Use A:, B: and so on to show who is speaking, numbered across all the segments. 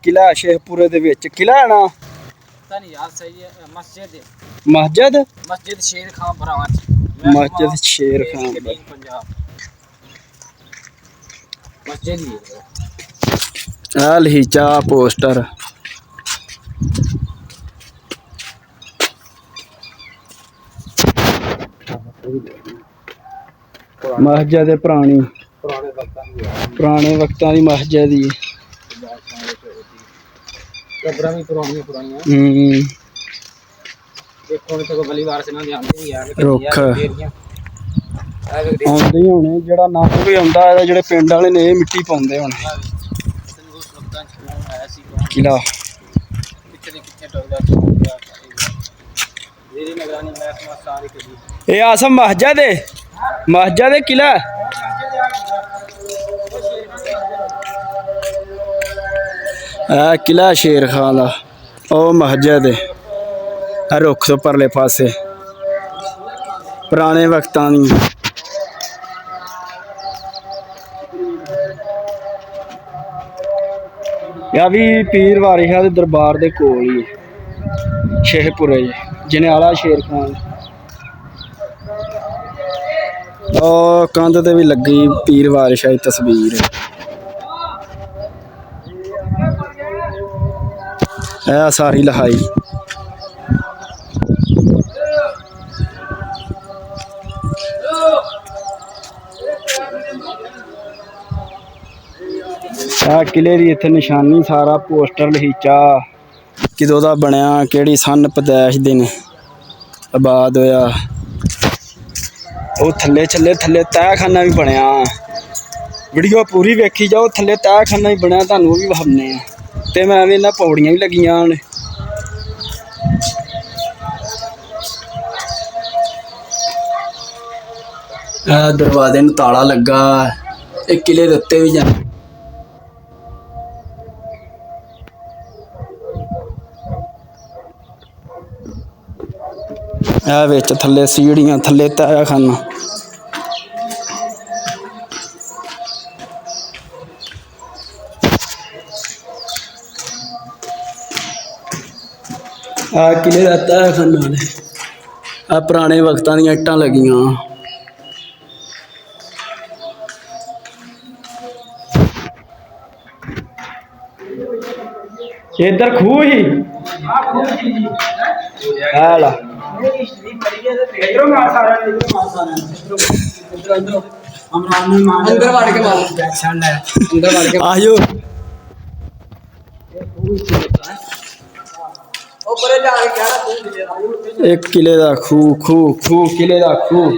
A: किला शेखपुरे दे विच किला है ना
B: पता नहीं यार सही है मस्जिद है
A: मस्जिद
B: मस्जिद शेर खां ब्रांच
A: मस्जिद शेर खां
B: पंजाब मस्जिद ही है
A: लहीचा पोस्टर मस्जिद पुरानी पुराने वक्तां दी मस्जिद ही
B: कब्रां भी पुरानियां देखो तो गली वार से ना आंदे ही यार
A: रुख आंदे ही होने जेड़ा नाम भी आंदा है जेड़े पिंड वाले ने मिट्टी पाउंदे होने किला ये आसम मस्जिद है किला किला शेर खां दा ओ मस्जिद है रुख तो परले पासे पुराने वक्तां दी या भी पीर वारी शाह दे दरबार दे कोल ही शेखपुरे जनेआला शेर खां कंध ते भी लगी पीर वारी शाह दी तस्वीर है सारी लहाई किले की इत्थे निशानी सारा पोस्टर लहीचा किदों दा बनया केड़ी सन पैदाइश दिन आबाद होया ਉਹ ਥੱਲੇ ਤਹਿਖਾਨਾ भी बनया वीडियो पूरी वेखी जाओ थल्ले तहखाना भी बनया ਤੁਹਾਨੂੰ भी विखाने ते मैं भी इन्हां पौड़ियां भी लगियां ने दरवाजे नूं ताला लगा एक किले दे उत्ते भी जाना विच थल्ले सीढ़ियां थल्ले तहखाना किले का तहखाना ने पुराने वक्तां दी इट्टां लगियां इधर खूह ही आयो एक किले का खूह किले का खूह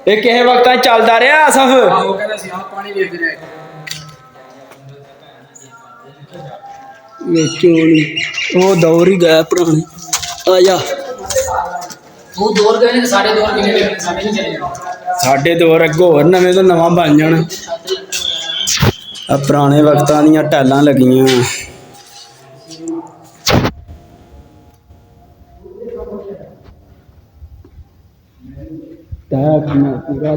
A: ये किसी वक्त चलता रहा सफ वो दौर ही गया पुराने आजा साढ़े दौर अगो होर नवे तो नवा बन जाना पुराने वक्तां दियां टैलां लगियां तहखाना पूरा